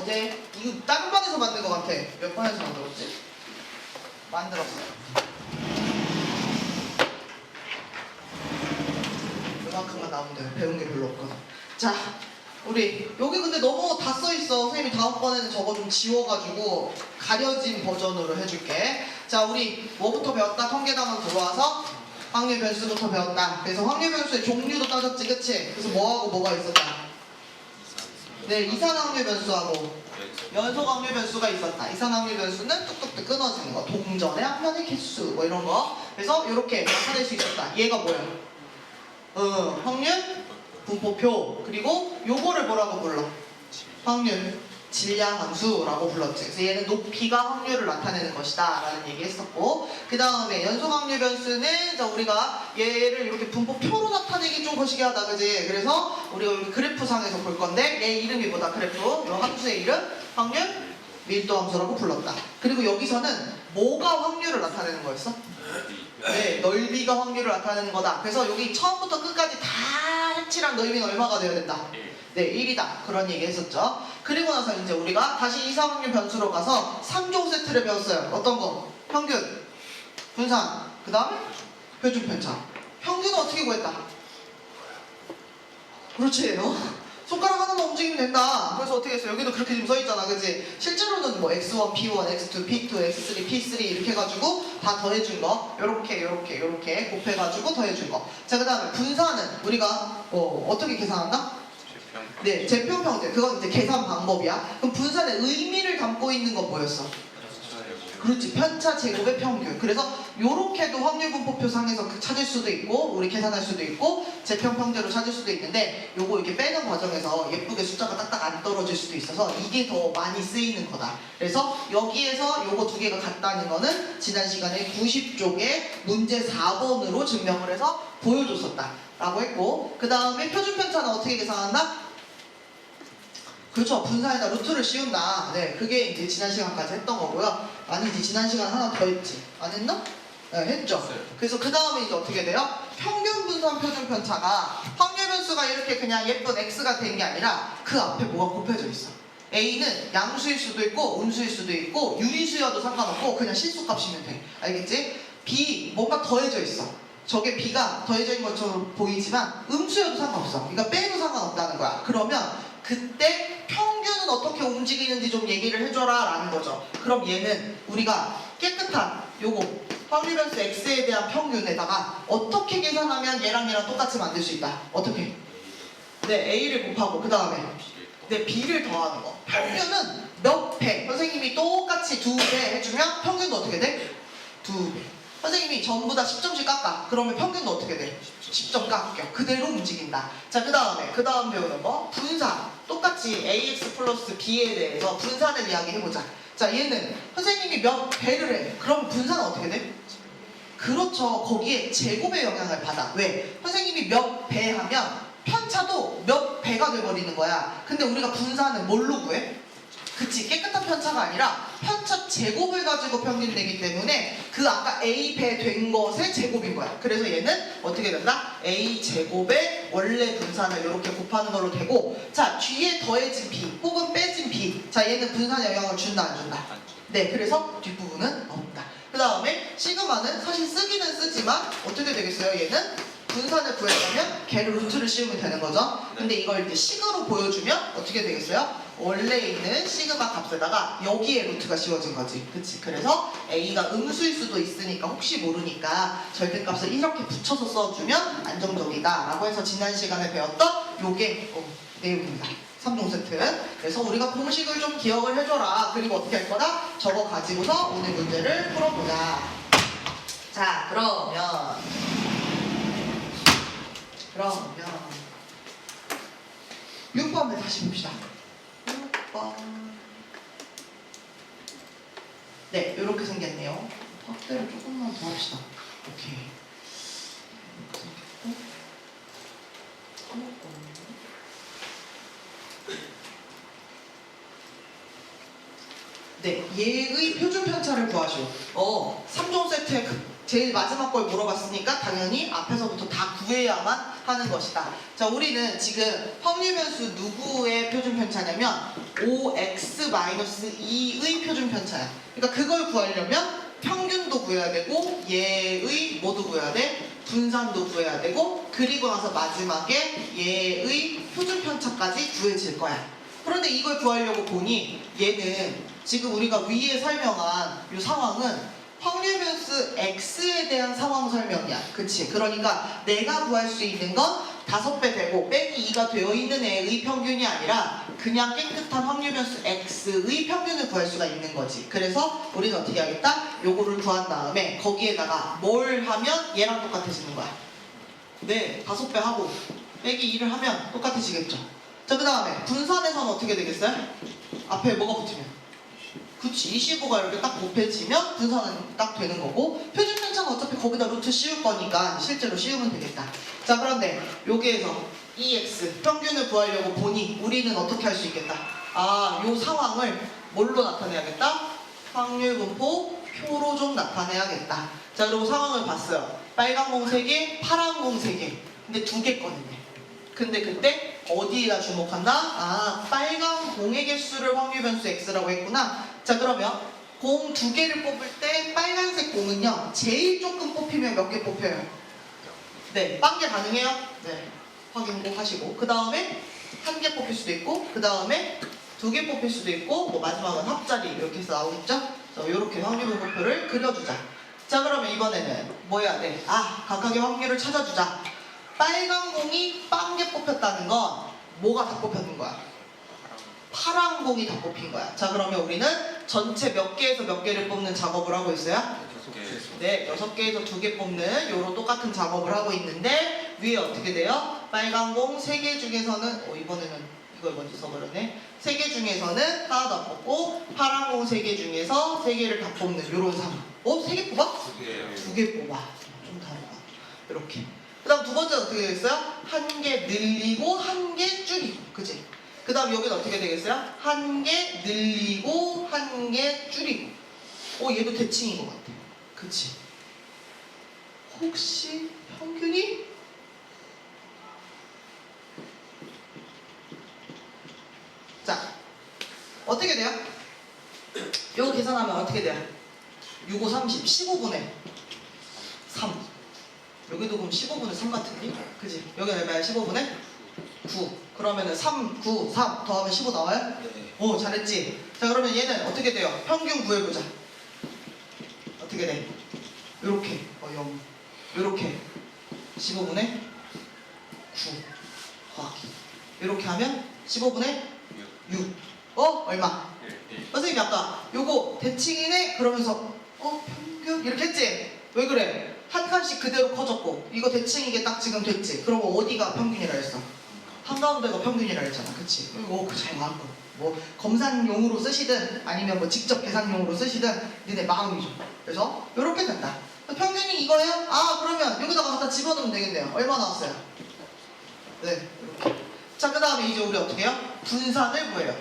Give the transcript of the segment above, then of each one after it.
어제 이거 다른 방에서 만든 것 같아. 몇 번에서 만들었지? 만들었어요. 이만큼만 나오면 돼요. 배운 게 별로 없거든. 자, 우리 여기 근데 너무 다 써있어. 선생님이 다음번에는 저거 좀 지워가지고 가려진 버전으로 해줄게. 자, 우리 뭐부터 배웠다? 통계단원 들어와서 확률 변수부터 배웠다. 그래서 확률 변수의 종류도 따졌지, 그치? 그래서 뭐하고 뭐가 있었다? 네, 이산 확률 변수하고 연속 확률 변수가 있었다. 이산 확률 변수는 뚝뚝뚝 끊어지는 거. 동전의 앞면의 개수 뭐 이런 거. 그래서 이렇게 나타낼 수 있었다. 얘가 뭐야? 확률 분포표. 그리고 요거를 뭐라고 불러? 확률 질량함수라고 불렀지. 그래서 얘는 높이가 확률을 나타내는 것이다 라는 얘기 했었고, 그 다음에 연속 확률 변수는 자 우리가 얘를 이렇게 분포표로 나타내기 좀 거시기하다, 그지? 그래서 우리가 여기 그래프상에서 볼 건데 얘 이름이 뭐다? 그래프. 이 함수의 이름 확률 밀도함수라고 불렀다. 그리고 여기서는 뭐가 확률을 나타내는 거였어? 네, 넓이가 확률을 나타내는 거다. 그래서 여기 처음부터 끝까지 다 색칠한 넓이는 얼마가 되어야 된다? 네, 1이다. 그런 얘기 했었죠. 그리고 나서 이제 우리가 다시 이상확률 변수로 가서 3종 세트를 배웠어요. 어떤 거? 평균, 분산, 그 다음에 표준 편차. 평균은 어떻게 구했다? 그렇지. 손가락 하나만 움직이면 된다. 그래서 어떻게 했어요? 여기도 그렇게 지금 써있잖아, 그치? 실제로는 뭐 x1, p1, x2, p2, x3, p3 이렇게 해가지고 다 더해준 거, 요렇게 곱해가지고 더해준 거. 자, 그 다음에 분산은 우리가 어떻게 계산한다? 네, 제평평제. 그건 이제 계산 방법이야. 그럼 분산의 의미를 담고 있는 건 뭐였어? 그렇지, 편차 제곱의 평균. 그래서 요렇게도 확률 분포표 상에서 찾을 수도 있고 우리 계산할 수도 있고 제평평제로 찾을 수도 있는데, 요거 이렇게 빼는 과정에서 예쁘게 숫자가 딱딱 안 떨어질 수도 있어서 이게 더 많이 쓰이는 거다. 그래서 여기에서 요거 두 개가 같다는 거는 지난 시간에 90쪽에 문제 4번으로 증명을 해서 보여줬었다 라고 했고, 그 다음에 표준 편차는 어떻게 계산한다? 그렇죠. 분산에다 루트를 씌운다. 네, 그게 이제 지난 시간까지 했던 거고요. 아니지, 지난 시간 하나 더 했지. 안 했나? 네, 했죠. 그래서 그 다음에 이제 어떻게 돼요? 평균 분산 표준 편차가 확률 변수가 이렇게 그냥 예쁜 x가 된 게 아니라 그 앞에 뭐가 곱해져 있어. a는 양수일 수도 있고 음수일 수도 있고 유리수여도 상관없고 그냥 실수값이면 돼. 알겠지? b 뭔가 더해져 있어. 저게 b가 더해져 있는 것처럼 보이지만 음수여도 상관없어. 그러니까 빼도 상관없다는 거야. 그러면 그때 평균은 어떻게 움직이는지 좀 얘기를 해줘라 라는 거죠. 그럼 얘는 우리가 깨끗한 요거 확률 변수 x에 대한 평균에다가 어떻게 계산하면 얘랑 똑같이 만들 수 있다. 어떻게? 네, a를 곱하고 그 다음에 네, b를 더하는 거. 평균은 몇 배? 선생님이 똑같이 2배 해주면 평균도 어떻게 돼? 2배. 선생님이 전부 다 10점씩 깎아. 그러면 평균도 어떻게 돼? 10점 깎여. 그대로 움직인다. 자, 그 다음 배우는 거 분산. 똑같이 ax 플러스 b에 대해서 분산을 이야기해보자. 자, 얘는 선생님이 몇 배를 해. 그럼 분산은 어떻게 돼? 그렇죠. 거기에 제곱의 영향을 받아. 왜? 선생님이 몇 배 하면 편차도 몇 배가 돼버리는 거야. 근데 우리가 분산은 뭘로 구해? 그치, 깨끗한 편차가 아니라 편차 제곱을 가지고 평균 내기 때문에 그 아까 a배 된 것의 제곱인 거야. 그래서 얘는 어떻게 된다? a 제곱의 원래 분산을 이렇게 곱하는 걸로 되고, 자, 뒤에 더해진 b 혹은 빼진 b, 자, 얘는 분산 영향을 준다 안 준다? 네, 그래서 뒷부분은 없다. 그 다음에 시그마는 사실 쓰기는 쓰지만 어떻게 되겠어요? 얘는 분산을 구하려면 걔를 루트를 씌우면 되는 거죠. 근데 이걸 이제 식으로 보여주면 어떻게 되겠어요? 원래 있는 시그마 값에다가 여기에 루트가 씌워진 거지. 그치? 그래서 a가 음수일 수도 있으니까 혹시 모르니까 절대값을 이렇게 붙여서 써주면 안정적이다 라고 해서 지난 시간에 배웠던 요게 내용입니다. 3종 세트. 그래서 우리가 공식을 좀 기억을 해줘라. 그리고 어떻게 할 거다? 저거 가지고서 오늘 문제를 풀어보자. 자, 그러면 6번을 다시 봅시다. 6번. 네, 이렇게 생겼네요. 확대를 조금만 더 합시다. 오케이. 이렇게 생겼고. 네, 얘의 표준 편차를 구하시오. 3종 세트의 제일 마지막 걸 물어봤으니까 당연히 앞에서부터 다 구해야만 하는 것이다. 자, 우리는 지금 확률변수 누구의 표준 편차냐면 5x-2의 표준 편차야. 그러니까 그걸 구하려면 평균도 구해야 되고 얘의 뭐도 구해야 돼? 분산도 구해야 되고 그리고 나서 마지막에 얘의 표준 편차까지 구해질 거야. 그런데 이걸 구하려고 보니 얘는 지금 우리가 위에 설명한 이 상황은 확률 변수 x에 대한 상황 설명이야. 그치? 그러니까 내가 구할 수 있는 건 5배 되고 빼기 2가 되어 있는 애의 평균이 아니라 그냥 깨끗한 확률 변수 x의 평균을 구할 수가 있는 거지. 그래서 우리는 어떻게 하겠다? 요거를 구한 다음에 거기에다가 뭘 하면 얘랑 똑같아지는 거야. 네, 5배 하고 빼기 2를 하면 똑같아지겠죠. 자, 그 다음에 분산에서는 어떻게 되겠어요? 앞에 뭐가 붙으면? 그치, 25가 이렇게 딱 곱해지면 분산은 딱 되는 거고 표준 편차는 어차피 거기다 루트 씌울 거니까 실제로 씌우면 되겠다. 자, 그런데 여기에서 EX 평균을 구하려고 보니 우리는 어떻게 할 수 있겠다? 아, 요 상황을 뭘로 나타내야겠다? 확률 분포 표로 좀 나타내야겠다. 자, 그리고 상황을 봤어요. 빨간 공 3개, 파란 공 3개. 근데 2개거든요. 근데 그때 어디에다 주목한다? 아, 빨간 공의 개수를 확률 변수 x라고 했구나. 자, 그러면 공 2개를 뽑을 때 빨간색 공은요 제일 조금 뽑히면 몇 개 뽑혀요? 네, 빵개 가능해요? 네, 확인 꼭 하시고 그 다음에 1개 뽑힐 수도 있고 그 다음에 2개 뽑힐 수도 있고 뭐 마지막은 합자리 이렇게 해서 나오겠죠? 그래서 이렇게 확률 분포표를 그려주자. 자, 그러면 이번에는 뭐 해야 돼? 아, 각각의 확률을 찾아주자. 빨간 공이 빵개 뽑혔다는 건 뭐가 다 뽑혔는 거야? 파란 공이 다 뽑힌 거야. 자, 그러면 우리는 전체 몇 개에서 몇 개를 뽑는 작업을 하고 있어요? 네, 6개에서 2개 뽑는 요런 똑같은 작업을 하고 있는데 위에 어떻게 돼요? 빨간 공 3개 중에서는 이번에는 이걸 먼저 써버렸네. 3개 중에서는 하나도 안 뽑고 파란 공 3개 중에서 3개를 다 뽑는 요런 상황. 3개 뽑아? 2개 뽑아. 좀 다르다. 이렇게. 그 다음 두 번째는 어떻게 되겠어요? 1개 늘리고 1개 줄이고. 그치? 그 다음 여기는 어떻게 되겠어요? 1개 늘리고 1개 줄이고. 얘도 대칭인 것 같아. 그치? 혹시 평균이? 자, 어떻게 돼요? 요거 계산하면 어떻게 돼요? 6, 5, 30, 15분의 3. 여기도 그럼 15분의 3 같은데? 그지? 여기는 얼마야? 15분의 9. 그러면은 3, 9, 3 더하면 15 나와요? 네. 오, 잘했지? 자, 그러면 얘는 어떻게 돼요? 평균 구해보자. 어떻게 돼? 요렇게. 0. 요렇게. 15분의 9 더하기. 요렇게 하면 15분의 6. 얼마? 선생님이 아까 요거 대칭이네? 그러면서 평균? 이렇게 했지? 왜 그래? 한 칸씩 그대로 커졌고 이거 대칭이게 딱 지금 됐지? 그러면 어디가 평균이라 했어? 한가운데가 평균이라 했잖아. 그치? 잘 나왔고 뭐 검산용으로 쓰시든 아니면 뭐 직접 계산용으로 쓰시든 니네 마음이죠. 그래서 요렇게 된다. 평균이 이거예요? 아, 그러면 여기다가 갖다 집어넣으면 되겠네요. 얼마 나왔어요? 네, 이렇게. 자, 그 다음에 이제 우리 어떻게 해요? 분산을 구해요.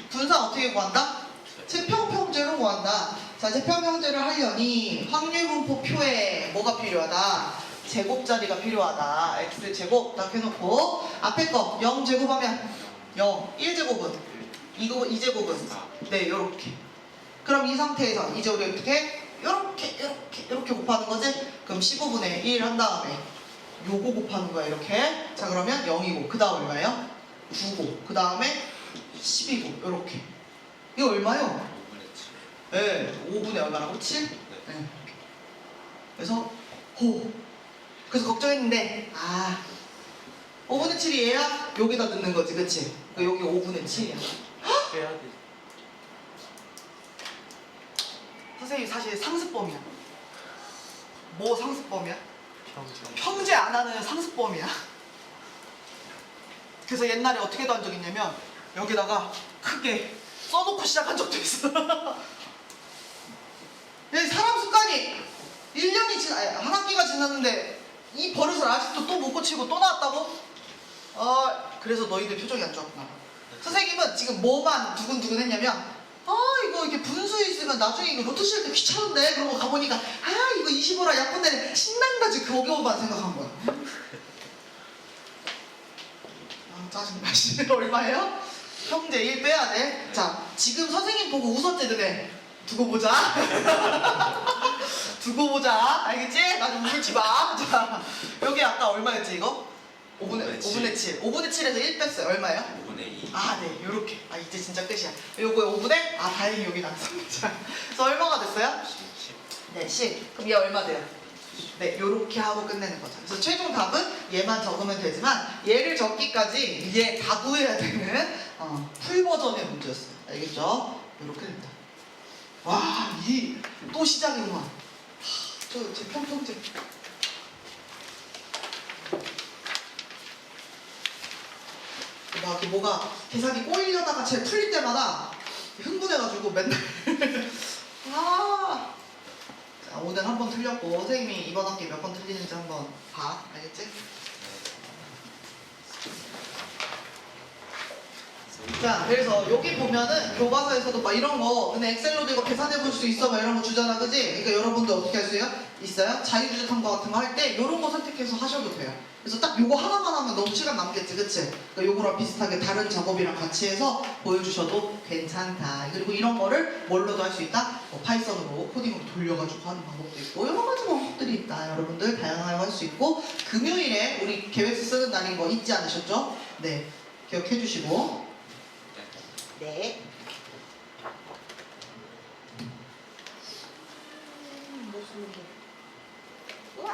분산 어떻게 구한다? 제평평제로 구한다. 자, 제평평제를 하려니 확률 분포 표에 뭐가 필요하다? 제곱자리가 필요하다. x제곱 딱 해놓고 앞에 거 0제곱하면 0, 1제곱은 2제곱은 네, 요렇게. 그럼 이 상태에서 이제 우리 어떻게? 요렇게 곱하는 거지? 그럼 15분의 1 한 다음에 요거 곱하는 거야, 이렇게. 자, 그러면 0이고 그 다음 얼마예요? 9고 그 다음에 10이고 요렇게. 이거 얼마요? 네, 5분의 얼마라고? 7? 네. 그래서 그래서 걱정했는데 5분의 7이 얘야? 여기다 넣는 거지, 그치? 여기 5분의 7이야. 빼야 돼. 선생님 사실 상습범이야. 뭐 상습범이야? 평제 안 하는 상습범이야. 그래서 옛날에 어떻게 한 적 있냐면 여기다가 크게 써놓고 시작한 적도 있어. 사람 습관이 1년이 한 학기가 지났는데 이 버릇을 아직도 또 못 고치고 또 나왔다고? 그래서 너희들 표정이 안 좋았구나. 선생님은 지금 뭐만 두근두근 했냐면 이거 이렇게 분수 있으면 나중에 이거 로또 칠 때 귀찮은데 그러고 가보니까 이거 25라 약분되네 신난다 지금 그거만 생각한 거야. 짜증나. 얼마예요? 형제 1 빼야 돼. 자, 지금 선생님 보고 웃었지, 너네? 두고 보자. 두고 보자. 알겠지? 나 좀 울지 마. 자, 여기 아까 얼마였지, 이거? 5분의 7. 5분의 7에서 1 뺐어요. 얼마예요? 5분의 2. 네, 요렇게. 이제 진짜 끝이야. 요거에 5분의? 다행히 여기 나왔습니다. 그래서 얼마가 됐어요? 10. 네, 10. 그럼 얘 얼마 돼요? 네, 요렇게 하고 끝내는 거죠. 그래서 최종 답은 얘만 적으면 되지만 얘를 적기까지 얘 다 구해야 되는 풀 버전의 문제였어요. 알겠죠? 이렇게 됩니다. 와, 또 시작이구만. 제 평평제. 막 이렇게 뭐가 계산이 꼬이려다가 제 풀릴 때마다 흥분해가지고 맨날 자, 오늘 한 번 틀렸고 선생님이 이번 학기 몇 번 틀리는지 한번 봐. 알겠지? 자, 그래서 여기 보면은 교과서에서도 막 이런 거 근데 엑셀로도 이거 계산해 볼 수 있어 막 이런 거 주잖아, 그지? 그러니까 여러분들 어떻게 할 수 있어요? 자유주제 탐구 같은 거 할 때 이런 거 선택해서 하셔도 돼요. 그래서 딱 요거 하나만 하면 너무 시간 남겠지, 그치? 그러니까 요거랑 비슷하게 다른 작업이랑 같이 해서 보여주셔도 괜찮다. 그리고 이런 거를 뭘로도 할 수 있다? 파이썬으로 코딩으로 돌려가지고 하는 방법도 있고 여러 가지 방법들이 있다. 여러분들 다양하게 할 수 있고 금요일에 우리 계획서 쓰는 날인 거 잊지 않으셨죠? 네, 기억해 주시고 네. 무슨 게? 우와.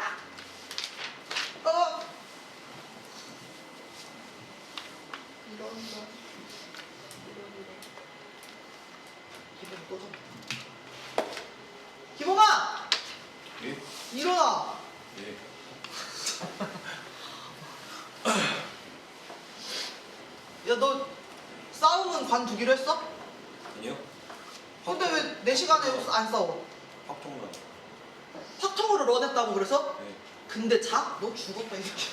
이런 거. 기분 꺼져. 기봉아. 예? 일어나. 예. 야, 너 싸움은 관두기로 했어? 아니요? 근데 왜 내 시간에 안 싸워? 확통으로. 확통으로 런했다고 그래서? 네. 근데 자? 너 죽었다 이 새끼.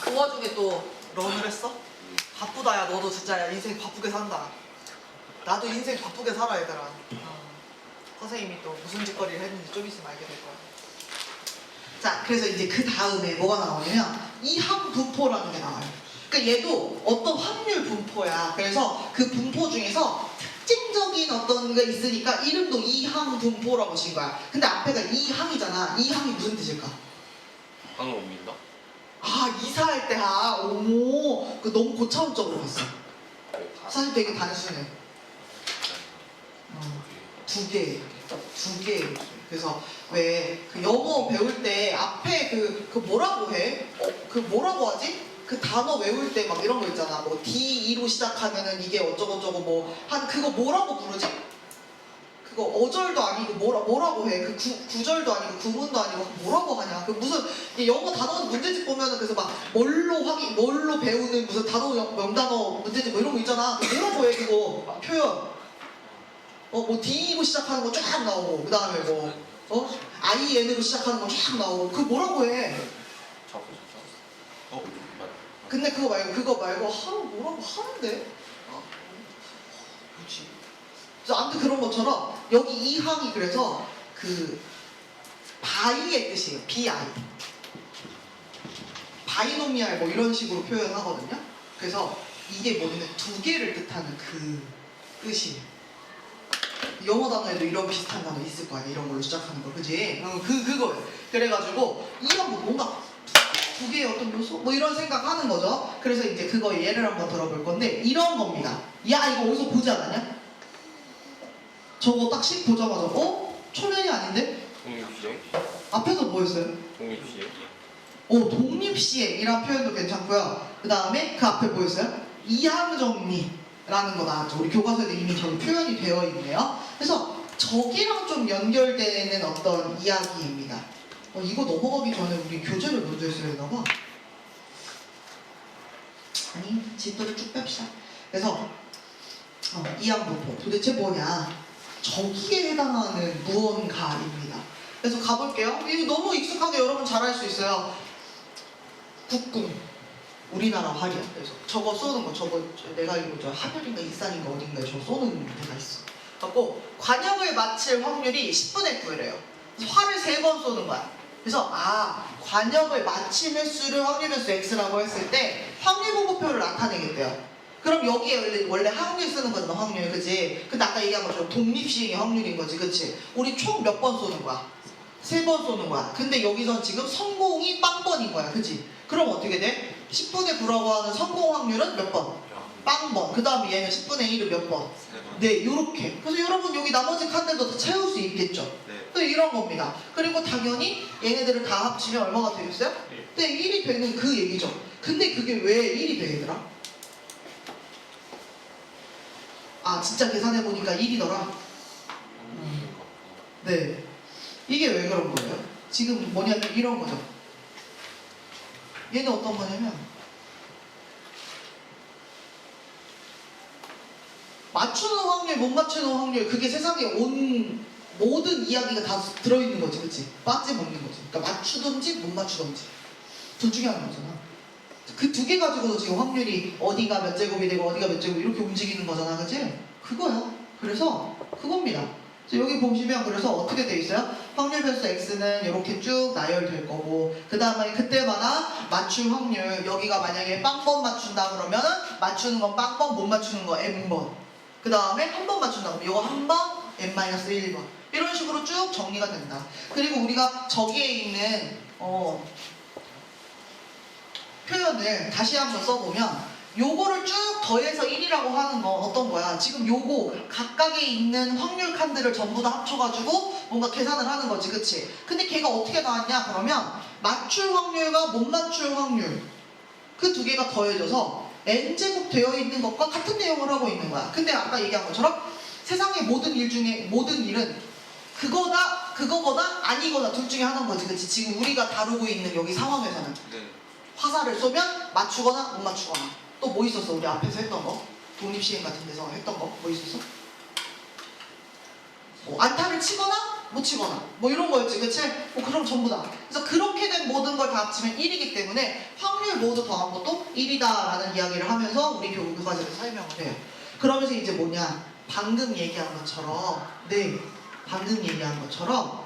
그 와중에 또 런을 했어? 바쁘다. 야, 너도 진짜 야, 인생 바쁘게 산다. 나도 인생 바쁘게 살아, 얘들아. 선생님이 또 무슨 짓거리를 했는지 좀 있으면 알게 될 거야. 자, 그래서 이제 그 다음에 뭐가 나오냐면 이항 분포라는 게 나와요. 그러니까 얘도 어떤 확률 분포야. 그래서 그 분포 중에서 특징적인 어떤 게 있으니까 이름도 이항 분포라고 진 거야. 근데 앞에가 이항이잖아. 이항이 무슨 뜻일까? 항을 옮긴다? 이사할 때 어머, 그 너무 고차원적으로 봤어. 사실 되게 단순해. 두 개. 그래서 왜 그 영어 배울 때 앞에 그 뭐라고 해? 그 뭐라고 하지? 그 단어 외울 때 막 이런 거 있잖아. 뭐 D2로 시작하면은 이게 어쩌고저쩌고 뭐 한 그거 뭐라고 부르지? 그거 어절도 아니고 뭐라고 해? 그 구절도 아니고 구문도 아니고 뭐라고 하냐? 그 무슨 영어 단어 문제집 보면은 그래서 막 뭘로 배우는 무슨 단어 명단어 문제집 뭐 이런 거 있잖아. 그 뭐라고 해 그거 표현? 뭐 D로 시작하는 거 쫙 나오고 그 다음에 IN으로 시작하는 거 쫙 나오고 그 뭐라고 해? 근데 그거 말고 뭐라고 하는데? 뭐지? 그래서 아무튼 그런 것처럼 여기 이 항이 그래서 그 바이의 뜻이에요. BI. 바이노미알 뭐 이런 식으로 표현하거든요. 그래서 이게 뭐냐면 두 개를 뜻하는 그 뜻이에요. 영어 단어에도 이런 비슷한 단어 있을 거 아니야. 이런 걸로 시작하는 거, 그지? 그거예요. 그래가지고 이런 거 뭔가 두 개의 어떤 요소? 뭐 이런 생각하는 거죠. 그래서 이제 그거 예를 한번 들어볼 건데 이런 겁니다. 야, 이거 어디서 보지 않았냐? 저거 딱 씩 보자마자 초면이 아닌데? 독립시행? 앞에서 뭐였어요? 독립시행? 독립시행이라는 표현도 괜찮고요. 그 다음에 그 앞에 뭐였어요? 이항정리라는 거 나왔죠. 우리 교과서에도 이미 저기 표현이 되어 있네요. 그래서 저기랑 좀 연결되는 어떤 이야기입니다. 이거 넘어가기 전에 우리 교재를 먼저 했어야 했나봐. 아니, 진도를 쭉 뺍시다. 그래서 이항분포 도대체 뭐냐? 저기에 해당하는 무언가입니다. 그래서 가볼게요. 이거 너무 익숙하게 여러분 잘 알 수 있어요. 국궁. 우리나라 활이야. 그래서 저거 쏘는 거 내가 이거 하늘인가 일산인가 어딘가에 저거 쏘는 데가 있어. 갖고 관역을 맞힐 확률이 10분의 9래요. 활을 3번 쏘는 거야. 그래서 관역을 맞힌 횟수를 확률 변수 x라고 했을 때 확률 분포표를 나타내겠대요. 그럼 여기에 원래 확률 쓰는 거잖아, 확률, 그치? 근데 아까 얘기한 것처럼 독립시행의 확률인 거지, 그치? 우리 총 몇 번 쏘는 거야? 3번 쏘는 거야. 근데 여기선 지금 성공이 빵번인 거야, 그치? 그럼 어떻게 돼? 10분의 9라고 하는 성공 확률은 몇 번? 빵번. 그 다음에 얘는 10분의 1은 몇 번? 네, 요렇게. 그래서 여러분 여기 나머지 칸들도 다 채울 수 있겠죠? 네. 또 이런 겁니다. 그리고 당연히 얘네들을 다 합치면 얼마가 되겠어요? 네, 1이 되는 그 얘기죠. 근데 그게 왜 1이 되더라? 진짜 계산해보니까 1이더라. 네. 이게 왜 그런 거예요? 지금 뭐냐면 이런 거죠. 얘는 어떤 거냐면 맞추는 확률, 못 맞추는 확률, 그게 세상에 온 모든 이야기가 다 들어있는 거지, 그치? 빠져먹는 거지. 그러니까 맞추든지 못 맞추든지 둘 중에 하나인 거잖아. 그 두 개 가지고도 지금 확률이 어디가 몇 제곱이 되고 어디가 몇 제곱 이렇게 움직이는 거잖아, 그치? 그거야. 그래서 그겁니다. 여기 보시면 그래서 어떻게 돼 있어요? 확률 변수 x는 이렇게 쭉 나열될 거고 그 다음에 그때마다 맞출 확률 여기가 만약에 빵번 맞춘다 그러면 맞추는 건 빵번 못 맞추는 거 n번 그 다음에 한 번 맞춘다 그러면 이거 한번 n-1번 이런 식으로 쭉 정리가 된다. 그리고 우리가 저기에 있는 표현을 다시 한번 써보면 요거를 쭉 더해서 1이라고 하는 건 어떤 거야? 지금 요거 각각에 있는 확률 칸들을 전부 다 합쳐가지고 뭔가 계산을 하는 거지, 그치? 근데 걔가 어떻게 나왔냐? 그러면 맞출 확률과 못 맞출 확률 그 두 개가 더해져서 n제곱 되어 있는 것과 같은 내용을 하고 있는 거야. 근데 아까 얘기한 것처럼 세상의 모든 일 중에 모든 일은 그거거나 아니거나 둘 중에 하나인 거지, 그치? 지금 우리가 다루고 있는 여기 상황에서는 네. 화살을 쏘면 맞추거나 못 맞추거나. 또 뭐 있었어? 우리 앞에서 했던 거? 독립시행 같은 데서 했던 거? 뭐 있었어? 안타를 치거나 못 치거나 뭐 이런 거였지, 그치? 그럼 전부 다. 그래서 그렇게 된 모든 걸 다 합치면 1이기 때문에 확률 모두 더한 것도 1이다 라는 이야기를 하면서 우리 교과서를 설명을 해요. 그러면서 이제 뭐냐, 방금 얘기한 것처럼 방금 얘기한 것처럼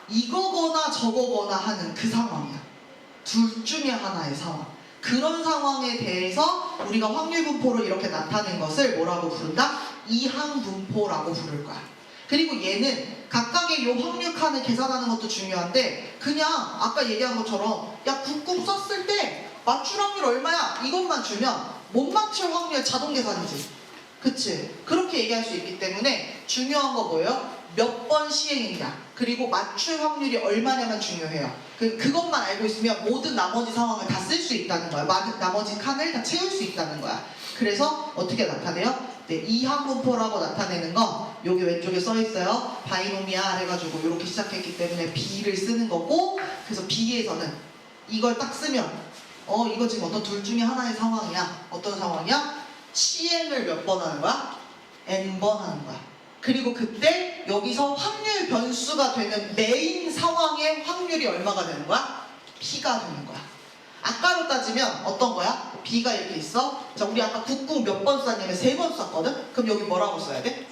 이거거나 저거거나 하는 그 상황이야. 둘 중에 하나의 상황. 그런 상황에 대해서 우리가 확률 분포를 이렇게 나타낸 것을 뭐라고 부른다? 이항 분포라고 부를 거야. 그리고 얘는 각각의 요 확률 칸을 계산하는 것도 중요한데 그냥 아까 얘기한 것처럼 야 국궁 썼을 때 맞출 확률 얼마야? 이것만 주면 못 맞출 확률 자동 계산이지. 그치? 그렇게 얘기할 수 있기 때문에 중요한 거 뭐예요? 몇 번 시행이냐 그리고 맞출 확률이 얼마냐만 중요해요. 그것만 알고 있으면 모든 나머지 상황을 다 쓸 수 있다는 거야. 나머지 칸을 다 채울 수 있다는 거야. 그래서 어떻게 나타내요? 네, 이항 분포라고 나타내는 건 여기 왼쪽에 써 있어요. 바이노미알 해가지고 이렇게 시작했기 때문에 B를 쓰는 거고 그래서 B에서는 이걸 딱 쓰면 이거 지금 어떤 둘 중에 하나의 상황이야. 어떤 상황이야? 시행을 몇 번 하는 거야? n번 하는 거야. 그리고 그때 여기서 확률 변수가 되는 메인 상황의 확률이 얼마가 되는 거야? P가 되는 거야. 아까로 따지면 어떤 거야? B가 이렇게 있어. 자, 우리 아까 국궁 몇 번 썼냐면 3번 썼거든? 그럼 여기 뭐라고 써야 돼?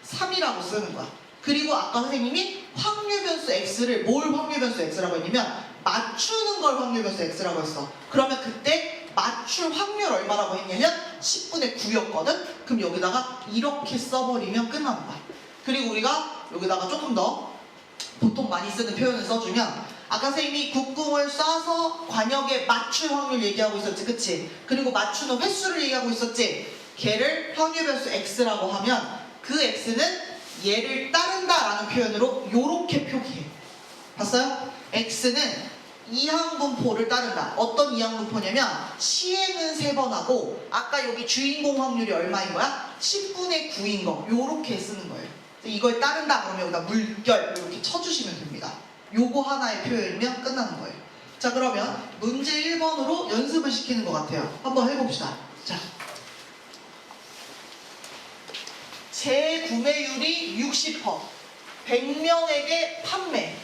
3이라고 쓰는 거야. 그리고 아까 선생님이 확률 변수 X를 뭘 확률 변수 X라고 했냐면 맞추는 걸 확률 변수 X라고 했어. 그러면 그때 맞출 확률 얼마라고 했냐면 10분의 9였거든? 그럼 여기다가 이렇게 써버리면 끝나는 거야. 그리고 우리가 여기다가 조금 더 보통 많이 쓰는 표현을 써주면 아까 선생님이 국궁을 쏴서 관역에 맞출 확률 얘기하고 있었지, 그치? 그리고 맞추는 횟수를 얘기하고 있었지? 걔를 확률 변수 X라고 하면 그 X는 얘를 따른다라는 표현으로 요렇게 표기해. 봤어요? X는 이항 분포를 따른다. 어떤 이항 분포냐면 시행은 3번 하고 아까 여기 주인공 확률이 얼마인 거야? 10분의 9인 거. 요렇게 쓰는 거예요. 이걸 따른다 그러면 여기다 물결 이렇게 쳐주시면 됩니다. 요거 하나의 표현이면 끝나는 거예요. 자, 그러면 문제 1번으로 연습을 시키는 것 같아요. 한번 해봅시다. 자, 재구매율이 60%, 100명에게 판매,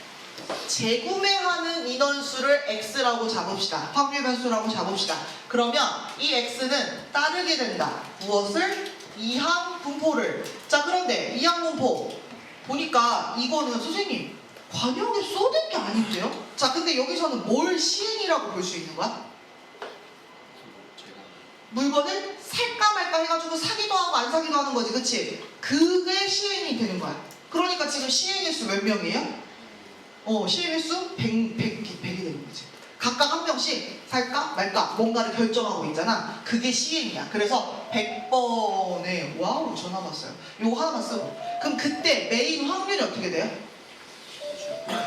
재구매하는 인원수를 x라고 잡읍시다. 확률 변수라고 잡읍시다. 그러면 이 x는 따르게 된다. 무엇을? 이항 분포를. 자, 그런데 이항 분포 보니까 이거는 선생님 관역에 쏟은 게 아닌데요? 자, 근데 여기서는 뭘 시행이라고 볼 수 있는 거야? 물건을 살까 말까 해가지고 사기도 하고 안 사기도 하는 거지, 그치? 그게 시행이 되는 거야. 그러니까 지금 시행의 수 몇 명이에요? 시행의 수 100이 되는 거지. 각각 한 명씩 살까 말까 뭔가를 결정하고 있잖아. 그게 시행이야. 그래서 100번에 와우 전화 왔어요. 요거 하나만 쓰고. 그럼 그때 메인 확률이 어떻게 돼요?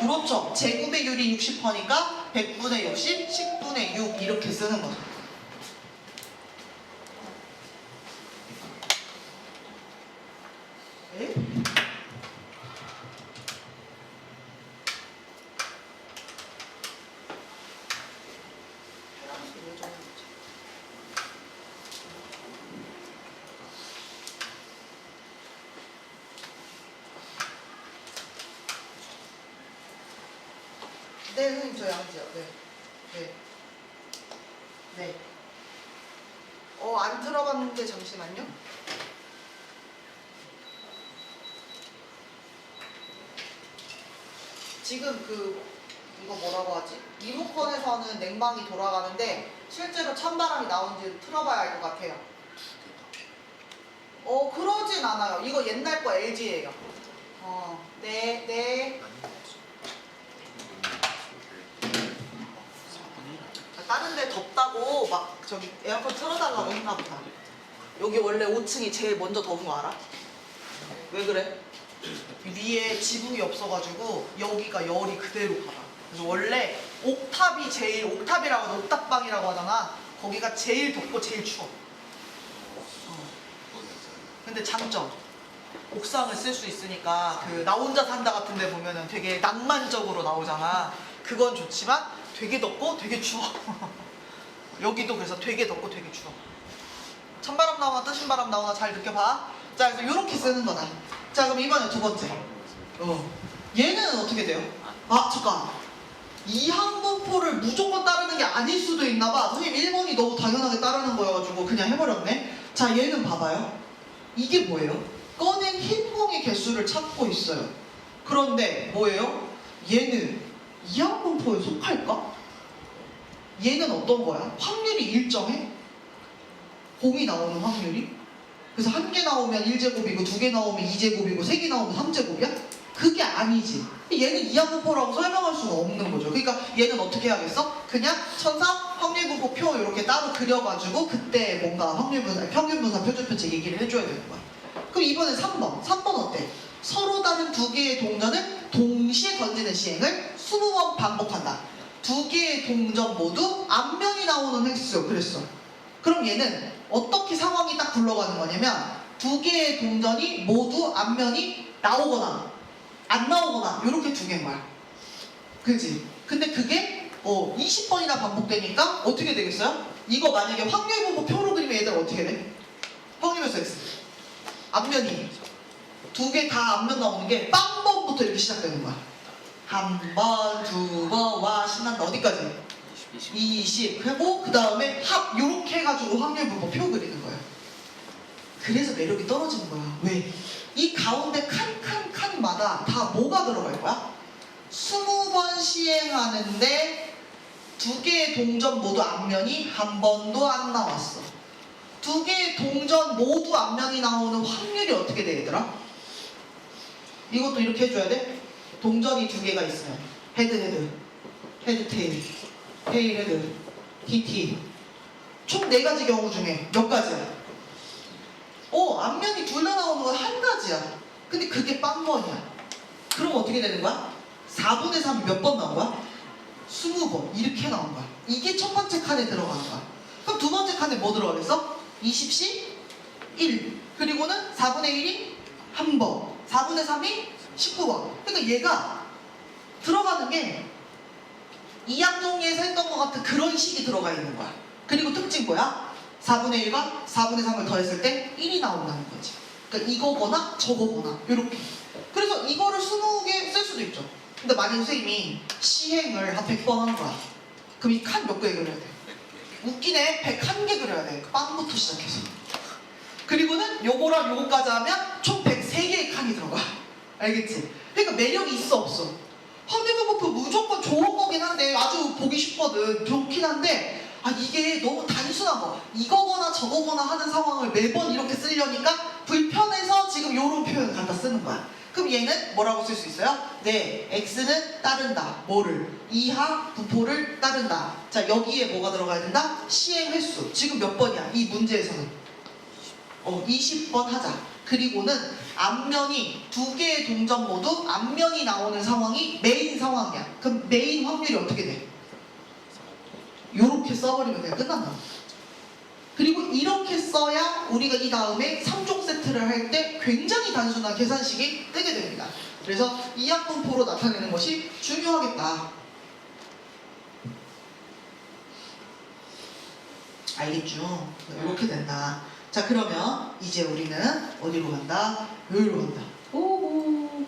그렇죠. 재구매율이 60%니까 100분의 60, 10분의 6 이렇게 쓰는 거죠. 네? 네, 선생님 저 양지요. 네. 네. 네. 안 들어갔는데 잠시만요. 지금 이거 뭐라고 하지? 리모컨에서는 냉방이 돌아가는데 실제로 찬바람이 나오는지 틀어봐야 알 것 같아요. 그러진 않아요. 이거 옛날 거 LG예요. 네, 네. 다른 데 덥다고 막 저기 에어컨 틀어달라고 했나 보다. 여기 원래 5층이 제일 먼저 더운 거 알아? 왜 그래? 위에 지붕이 없어가지고 여기가 열이 그대로 가라. 그래서 원래 옥탑이라고 하잖아. 옥탑방이라고 하잖아. 거기가 제일 덥고 제일 추워. 근데 장점, 옥상을 쓸 수 있으니까 나 혼자 산다 같은 데 보면은 되게 낭만적으로 나오잖아. 그건 좋지만 되게 덥고 되게 추워. 여기도 그래서 되게 덥고 되게 추워. 찬바람 나오나 뜨신 바람 나오나 잘 느껴봐. 자, 그래서 이렇게 쓰는 거다. 자, 그럼 이번에 두 번째. 얘는 어떻게 돼요? 잠깐. 이항 분포를 무조건 따르는 게 아닐 수도 있나 봐. 선생님 1번이 너무 당연하게 따르는 거여가지고 그냥 해버렸네. 자, 얘는 봐봐요. 이게 뭐예요? 꺼낸 흰 공의 개수를 찾고 있어요. 그런데 뭐예요? 얘는 이항 분포에 속할까? 얘는 어떤 거야? 확률이 일정해? 공이 나오는 확률이? 그래서 한 개 나오면 1제곱이고 두 개 나오면 2제곱이고 세 개 나오면 3제곱이야? 그게 아니지. 얘는 이항분포라고 설명할 수가 없는 거죠. 그러니까 얘는 어떻게 해야겠어? 그냥 천사 확률분포 표 이렇게 따로 그려가지고 그때 뭔가 평균분산 표준표체 얘기를 해줘야 되는 거야. 그럼 이번에 3번. 3번 어때? 서로 다른 두 개의 동전을 동시에 던지는 시행을 20번 반복한다. 두 개의 동전 모두 앞면이 나오는 횟수. 그랬어. 그럼 얘는 어떻게 상황이 딱 굴러가는 거냐면 두 개의 동전이 모두 앞면이 나오거나 안 나오거나 이렇게 두 개인 거야. 그지? 근데 그게 20번이나 반복되니까 어떻게 되겠어요? 이거 만약에 확률분포 표로 그리면 얘들 어떻게 돼? 확률변수 X. 앞면이 두 개 다 앞면 나오는 게 빵번부터 이렇게 시작되는 거야. 한 번, 두 번, 와 신난다. 어디까지? 20 하고 그 다음에 합 요렇게 해가지고 확률분포 표 그리는 거예요. 그래서 매력이 떨어지는 거야. 왜? 이 가운데 칸마다 다 뭐가 들어갈 거야? 20번 시행하는데 두 개의 동전 모두 앞면이 한 번도 안 나왔어. 두 개의 동전 모두 앞면이 나오는 확률이 어떻게 돼, 얘들아? 이것도 이렇게 해줘야 돼? 동전이 두 개가 있으면 헤드 테일, 테일 헤드, TT 총 4가지 경우 중에 몇 가지야? 앞면이 둘 다 나오는 건 한 가지야. 근데 그게 빵번이야. 그럼 어떻게 되는 거야? 4분의 3이 몇 번 나온 거야? 20번 이렇게 나온 거야. 이게 첫 번째 칸에 들어가는 거야. 그럼 두 번째 칸에 뭐 들어가겠어? 20시 1 그리고는 4분의 1이 한 번 4분의 3이 19번. 그러니까 얘가 들어가는 게 이항정리에서 했던 것 같은 그런 식이 들어가 있는 거야. 그리고 특징 뭐야? 4분의 1과 4분의 3을 더했을 때 1이 나온다는 거지. 그러니까 이거거나 저거거나 이렇게. 그래서 이거를 20개 쓸 수도 있죠. 근데 만약 선생님이 시행을 한 100번 하는 거야. 그럼 이 칸 몇 개 그려야 돼? 웃기네. 101개 그려야 돼. 빵부터 시작해서. 그리고는 요거랑 요거까지 하면 총 103개의 칸이 들어가. 알겠지? 그러니까 매력이 있어 없어? 확률분포표 무조건 좋은 거긴 한데 아주 보기 쉽거든. 좋긴 한데 이게 너무 단순한 거. 이거거나 저거거나 하는 상황을 매번 이렇게 쓰려니까 불편해서 지금 요런 표현을 갖다 쓰는 거야. 그럼 얘는 뭐라고 쓸 수 있어요? 네, x는 따른다. 뭐를? 이하 부포를 따른다. 자, 여기에 뭐가 들어가야 된다? 시행 횟수. 지금 몇 번이야? 이 문제에서는 20번 하자. 그리고는 앞면이 두 개의 동전 모두 앞면이 나오는 상황이 메인 상황이야. 그럼 메인 확률이 어떻게 돼? 요렇게 써버리면 그냥 끝난다. 그리고 이렇게 써야 우리가 이 다음에 3종 세트를 할 때 굉장히 단순한 계산식이 뜨게 됩니다. 그래서 이하분포로 나타내는 것이 중요하겠다. 알겠죠? 이렇게 된다. 자, 그러면 이제 우리는 어디로 간다? 여기로 간다. 오호.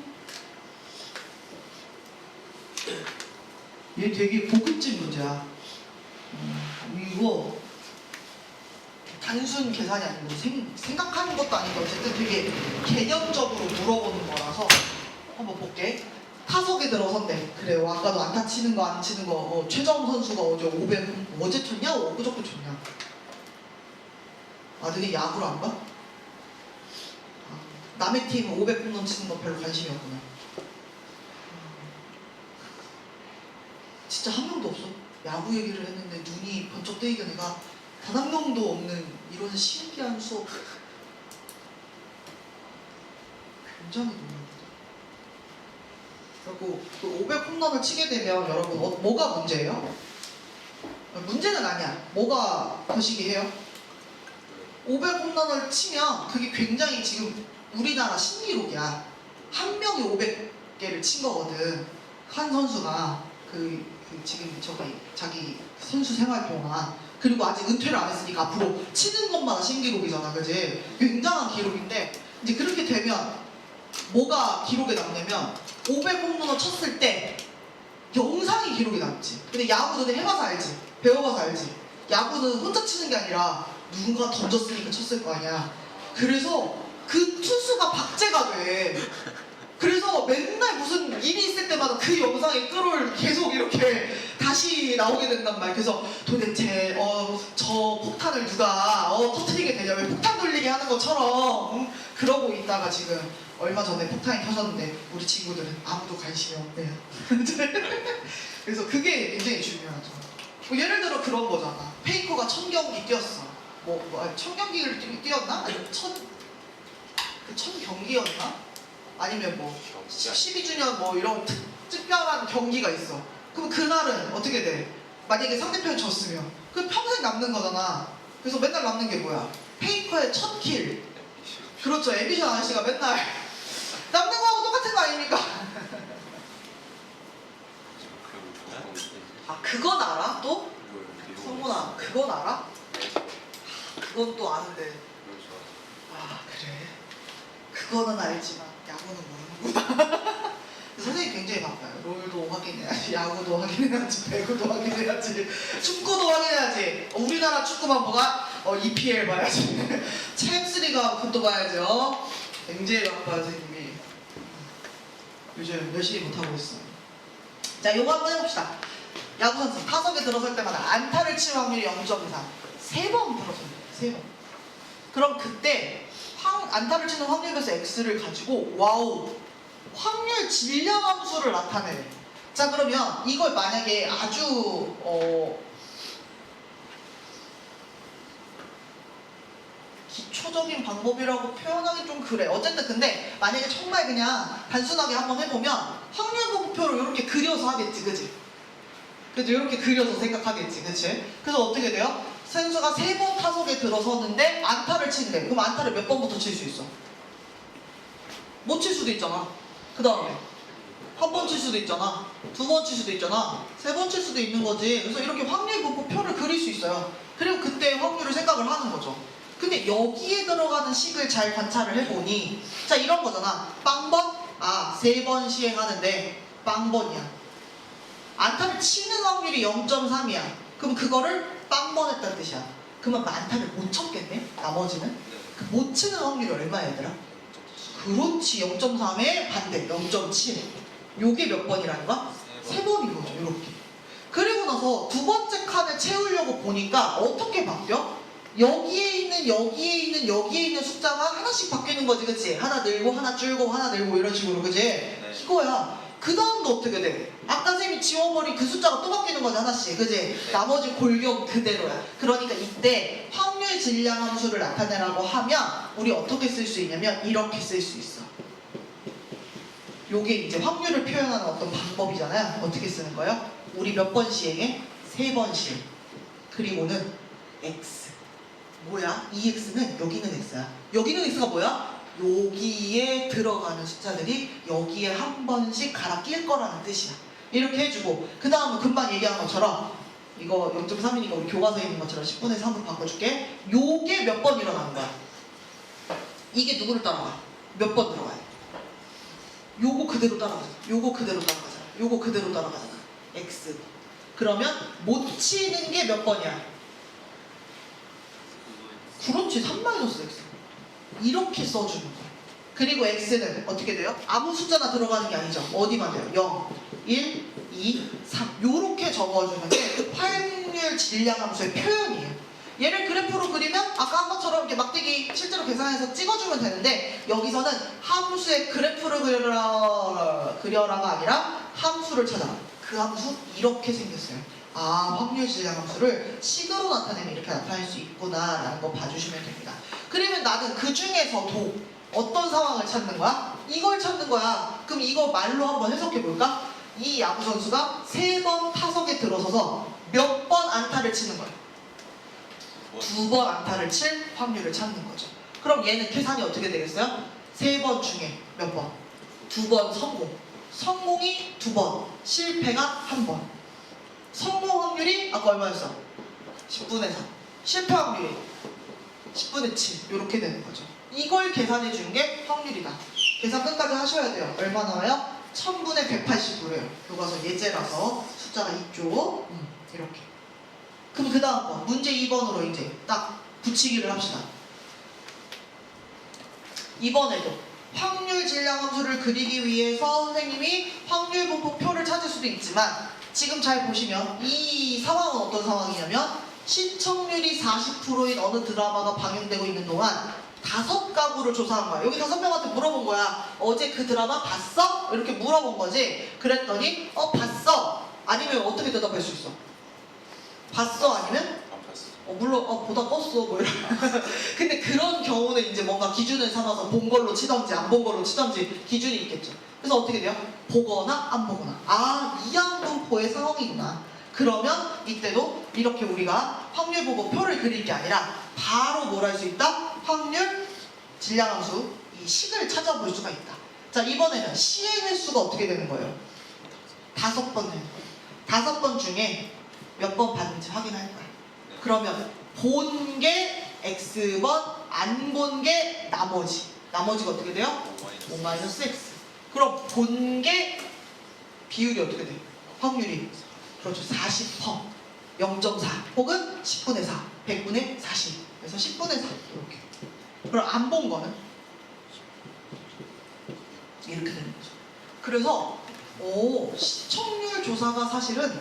얘 되게 고급진 문제야. 이거 단순 계산이 아니고 생각하는 것도 아니고 어쨌든 되게 개념적으로 물어보는 거라서 한번 볼게. 타석에 들어선대. 그래요. 아까도 안타 치는 거 안 치는 거 최정우 선수가 어제 500 어제 쳤냐? 엊그저께 쳤냐? 아들이 야구를 안 봐? 남의 팀 500홈런 치는 거 별로 관심이 없구나. 진짜 한 명도 없어. 야구 얘기를 했는데 눈이 번쩍 뜨이게 내가 단 한 명도 없는 이런 신기한 수업. 굉장히 놀랍다. 그리고 그 500홈런을 치게 되면 여러분 뭐가 문제예요? 문제는 아니야. 뭐가 거시기해요? 500홈런을 치면 그게 굉장히 지금 우리나라 신기록이야. 한 명이 500개를 친 거거든. 한 선수가 지금 자기 선수 생활 동안. 그리고 아직 은퇴를 안 했으니까 앞으로 치는 것마다 신기록이잖아. 그지? 굉장한 기록인데 이제 그렇게 되면 뭐가 기록에 남냐면 500홈런을 쳤을 때 영상이 기록에 남지. 근데 야구는 해봐서 알지. 배워봐서 알지. 야구는 혼자 치는 게 아니라 누군가 던졌으니까 쳤을 거 아니야. 그래서 그 투수가 박제가 돼. 그래서 맨날 무슨 일이 있을 때마다 그 영상의 끌을 계속 이렇게 다시 나오게 된단 말이야. 그래서 도대체 저 폭탄을 누가 터뜨리게 되냐. 왜 폭탄 돌리게 하는 것처럼 그러고 있다가 지금 얼마 전에 폭탄이 터졌는데 우리 친구들은 아무도 관심이 없대요. 그래서 그게 굉장히 중요하죠. 뭐 예를 들어 그런 거잖아. 페이커가 1000경기 뛰었어. 1000경기를 뛰었나? 아니 1000경기였나? 아니면 뭐 12주년 뭐 이런 특별한 경기가 있어. 그럼 그날은 어떻게 돼? 만약에 상대편이 졌으면 그 평생 남는 거잖아. 그래서 맨날 남는 게 뭐야? 페이커의 1000킬. 그렇죠. 앰비션 아저씨가 맨날 남는 거하고 똑같은 거 아닙니까? 그건 알아? 또? 성문아, 그건 알아? 그건 또 아는데. 그래? 그거는 알지만 야구는 모르는구나. 선생님 굉장히 바빠요. 롤도 확인해야지, 야구도 확인해야지, 배구도 확인해야지, 축구도 확인해야지. 우리나라 축구만 뭐가? EPL 봐야지. 챔스리가 그것도 봐야죠. 굉장히 바빠요, 선생님이. 요즘 열심히 못하고 있어요. 자, 요거 한번 해봅시다. 야구 선수 타석에 들어설 때마다 안타를 치는 확률이 0.4. 3번 들어선대요. 3번. 그럼 그때 안타를 치는 확률에서 X를 가지고 와우 확률 질량 함수를 나타내래. 자, 그러면 이걸 만약에 아주 기초적인 방법이라고 표현하기 좀 그래. 어쨌든 근데 만약에 정말 그냥 단순하게 한번 해보면 확률 분포를 이렇게 그려서 하겠지, 그지? 그죠? 이렇게 그려서 생각하겠지, 그치? 그래서 어떻게 돼요? 선수가 3번 타석에 들어섰는데 안타를 치는데 그럼 안타를 몇 번부터 칠 수 있어? 못 칠 수도 있잖아. 그 다음에 한 번 칠 수도 있잖아. 2번 칠 수도 있잖아. 3번 칠 수도 있는 거지. 그래서 이렇게 확률 분포표를 그릴 수 있어요. 그리고 그때 확률을 생각을 하는 거죠. 근데 여기에 들어가는 식을 잘 관찰을 해보니 자, 이런 거잖아. 빵번? 3번 시행하는데 빵번이야. 안타를 치는 확률이 0.3이야. 그럼 그거를 빵번했다는 뜻이야. 그러면 안타를 못 쳤겠네? 나머지는? 네. 그 못 치는 확률이 얼마야 얘들아? 그렇지. 0.3에 반대 0.7. 요게 몇 번이라는 거야? 세 번인 거죠. 이렇게. 그리고 나서 두 번째 칸을 채우려고 보니까 어떻게 바뀌어? 여기에 있는 여기에 있는 여기에 있는 숫자가 하나씩 바뀌는 거지, 그치? 하나 늘고 하나 줄고 하나 늘고 이런 식으로, 그치? 이거야. 그 다음도 어떻게 돼? 아까 쌤이 지워버린 그 숫자가 또 바뀌는 거지, 하나씩, 그치? 나머지 골격 그대로야. 그러니까 이때 확률 질량 함수를 나타내라고 하면 우리 어떻게 쓸 수 있냐면 이렇게 쓸 수 있어. 요게 이제 확률을 표현하는 어떤 방법이잖아요. 어떻게 쓰는 거예요? 우리 몇 번 시행해? 3번 시행. 그리고는 x. 뭐야? 이 x는 여기는 x야. 여기는 x가 뭐야? 여기에 들어가는 숫자들이 여기에 한 번씩 갈아 낄 거라는 뜻이야. 이렇게 해주고 그 다음은 금방 얘기한 것처럼 이거 0.3이니까 우리 교과서에 있는 것처럼 10분의 3으로 바꿔줄게. 요게 몇 번 일어나는 거야? 이게 누구를 따라가? 몇 번 들어가야 돼? 요거 그대로 따라가잖아. 요거 그대로 따라가잖아. 요거 그대로 따라가잖아. x. 그러면 못 치는 게 몇 번이야? 그렇지. 3-x. 이렇게 써주는 거야. 그리고 x는 어떻게 돼요? 아무 숫자나 들어가는 게 아니죠. 어디만 돼요? 0, 1, 2, 3 요렇게 적어주는 게 확률 질량 함수의 표현이에요. 얘를 그래프로 그리면 아까 한 것처럼 이렇게 막대기 실제로 계산해서 찍어주면 되는데 여기서는 함수의 그래프를 그려라가 아니라 함수를 찾아라. 그 함수 이렇게 생겼어요. 아, 확률 질량 함수를 식으로 나타내면 이렇게 나타낼 수 있구나 라는 거 봐주시면 됩니다. 그러면 나는 그 중에서도 어떤 상황을 찾는 거야? 이걸 찾는 거야. 그럼 이거 말로 한번 해석해 볼까? 이 야구 선수가 3번 타석에 들어서서 몇 번 안타를 치는 거야? 2번 안타를 칠 확률을 찾는 거죠. 그럼 얘는 계산이 어떻게 되겠어요? 3번 중에 몇 번? 2번 성공. 성공이 2번, 실패가 1번. 성공 확률이 아까 얼마였어? 10분의 3. 실패 확률이 10분의 7. 이렇게 되는 거죠. 이걸 계산해 준 게 확률이다. 계산 끝까지 하셔야 돼요. 얼마 나와요? 1000분의 189래요. 교과서 예제라서 숫자가 있죠. 이렇게. 그럼 그 다음 거 문제 2번으로 이제 딱 붙이기를 합시다. 이번에도 확률 질량 함수를 그리기 위해서 선생님이 확률 분포표를 찾을 수도 있지만 지금 잘 보시면 이 상황은 어떤 상황이냐면 시청률이 40%인 어느 드라마가 방영되고 있는 동안 5가구를 조사한 거야. 여기 5명한테 물어본 거야. 어제 그 드라마 봤어? 이렇게 물어본 거지. 그랬더니 봤어. 아니면 어떻게 대답할 수 있어? 봤어? 아니면? 안 봤어. 물론 보다 껐어 뭐 이런. 근데 그런 경우는 이제 뭔가 기준을 삼아서 본 걸로 치던지 안 본 걸로 치던지 기준이 있겠죠. 그래서 어떻게 돼요? 보거나 안 보거나. 아, 이양분포의 상황이구나. 그러면 이때도 이렇게 우리가 확률 보고 표를 그릴 게 아니라 바로 뭘 할 수 있다? 확률 질량함수 이 식을 찾아볼 수가 있다. 자, 이번에는 시의 횟수가 어떻게 되는 거예요? 5번 되는 거예요. 5번 중에 몇 번 봤는지 확인할 거야. 그러면 본 게 x번, 안 본 게 나머지. 나머지가 어떻게 돼요? 5-x. 그럼 본 게 비율이 어떻게 돼요? 확률이 그렇죠. 40%, 0.4 혹은 10분의 4, 100분의 40. 그래서 10분의 4 이렇게. 그럼 안 본 거는 이렇게 되는 거죠. 그래서 시청률 조사가 사실은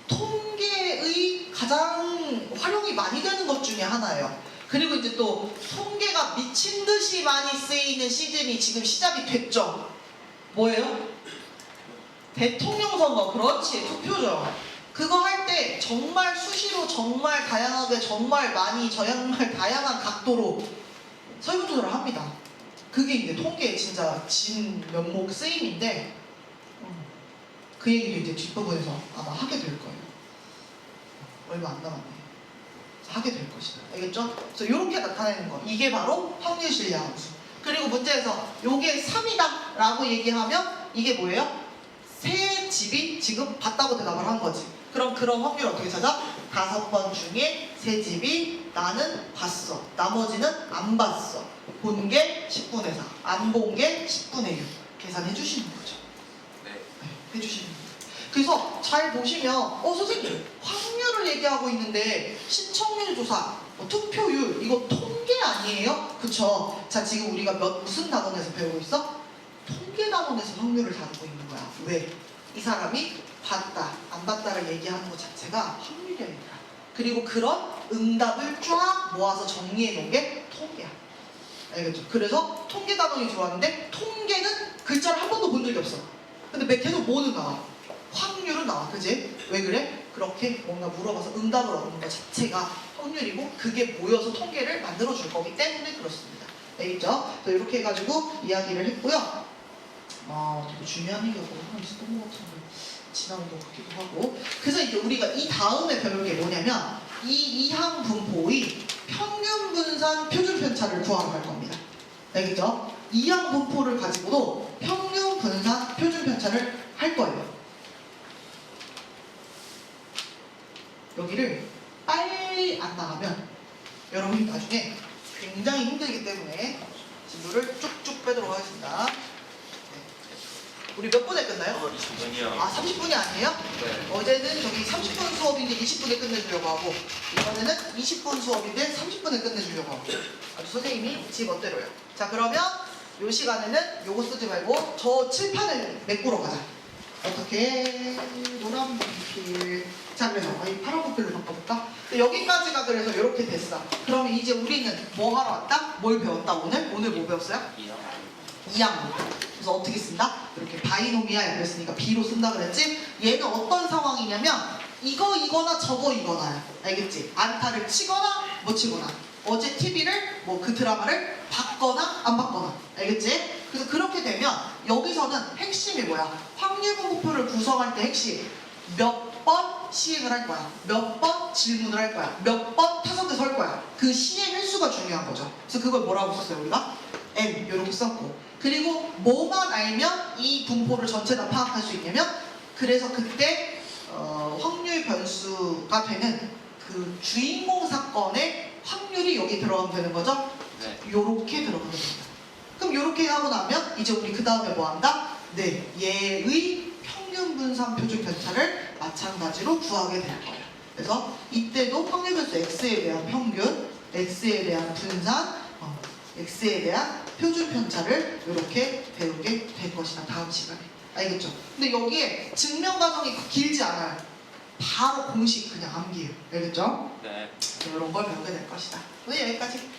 통계의 가장 활용이 많이 되는 것 중에 하나예요. 그리고 이제 또 통계가 미친 듯이 많이 쓰이는 시즌이 지금 시작이 됐죠. 뭐예요? 대통령 선거. 그렇지, 투표죠. 그거 할 때 정말 수시로 정말 다양하게 정말 많이 정말 다양한 각도로 설문조사를 합니다. 그게 이제 통계의 진짜 진 면목 쓰임인데 그 얘기도 이제 뒷부분에서 아마 하게 될 거예요. 얼마 안 남았네. 하게 될 것이다. 알겠죠? 그래서 이렇게 나타내는 거. 이게 바로 확률 질량 함수. 그리고 문제에서 요게 3이다 라고 얘기하면 이게 뭐예요? 세 집이 지금 봤다고 대답을 한 거지. 그럼 그런 확률 어떻게 찾아? 5번 중에 세 집이 나는 봤어. 나머지는 안 봤어. 본 게 10분의 4. 안 본 게 10분의 6. 계산해 주시는 거죠. 네. 해주시면 됩니다. 그래서 잘 보시면 선생님 확률을 얘기하고 있는데 시청률 조사, 투표율 이거 통계 아니에요? 그쵸? 자 지금 우리가 무슨 단원에서 배우고 있어? 통계 단원에서 확률을 다루고 있는 거야. 왜? 이 사람이 봤다, 안 봤다를 얘기하는 것 자체가 확률이 아니라 그리고 그런 응답을 쫙 모아서 정리해 놓은 게 통계야. 알겠죠? 그래서 통계 단원이 좋았는데 통계는 글자를 한 번도 본 적이 없어. 근데 계속 뭐는 나와? 확률은 나와. 그지? 왜 그래? 그렇게 뭔가 물어봐서 응답을 얻는 것 자체가 확률이고 그게 모여서 통계를 만들어 줄 거기 때문에 그렇습니다. 알겠죠? 이렇게 해가지고 이야기를 했고요. 되게 중요한 얘기가 너무 있었던 것 같은데 지나는 것 같기도 하고. 그래서 이제 우리가 이 다음에 배울 게 뭐냐면 이 이항 분포의 평균 분산 표준 편차를 구하러 갈 겁니다. 알겠죠? 이항 분포를 가지고도 평균 분산 표준 편차를 할 거예요. 여기를 빨리 안 나가면 여러분이 나중에 굉장히 힘들기 때문에 진도를 쭉쭉 빼도록 하겠습니다. 우리 몇 분에 끝나요? 20분이요. 30분이 아니에요? 네. 어제는 저기 30분 수업인데 20분에 끝내주려고 하고 이번에는 20분 수업인데 30분에 끝내주려고 하고 아주 선생님이 지 멋대로요. 자 그러면 이 시간에는 요거 쓰지 말고 저 칠판을 메꾸러 가자. 어떻게? 노란 분필. 자 그래서 이 파란 분필로 바꿔볼까? 여기까지가 그래서 이렇게 됐어. 그러면 이제 우리는 뭐 하러 왔다? 뭘 배웠다 오늘? 오늘 뭐 배웠어요? 이항. 그래서 어떻게 쓴다? 이렇게 바이노미알 그랬으니까 B로 쓴다 그랬지? 얘는 어떤 상황이냐면 이거나 저거이거나야. 알겠지? 안타를 치거나 못 치거나 어제 TV를 그 드라마를 봤거나 안 봤거나. 알겠지? 그래서 그렇게 되면 여기서는 핵심이 뭐야? 확률 분포표를 구성할 때 핵심 몇 번 시행을 할 거야. 몇 번 질문을 할 거야. 몇 번 타석에 설 거야. 그 시행 횟수가 중요한 거죠. 그래서 그걸 뭐라고 썼어요 우리가? M 이렇게 썼고 그리고 뭐만 알면 이 분포를 전체 다 파악할 수 있냐면 그래서 그때 확률 변수가 되는 그 주인공 사건의 확률이 여기 들어가면 되는 거죠? 네. 요렇게 들어가면 됩니다. 그럼 요렇게 하고 나면 이제 우리 그 다음에 뭐 한다? 네, 얘의 평균 분산 표준 편차를 마찬가지로 구하게 될 거예요. 그래서 이때도 확률 변수 x에 대한 평균, x에 대한 분산, x에 대한 표준 편차를 이렇게 배우게 될 것이다. 다음 시간에. 알겠죠? 근데 여기에 증명 과정이 길지 않아요. 바로 공식 그냥 암기해요. 알겠죠? 네. 이런 걸 배우게 될 것이다. 오늘 여기까지.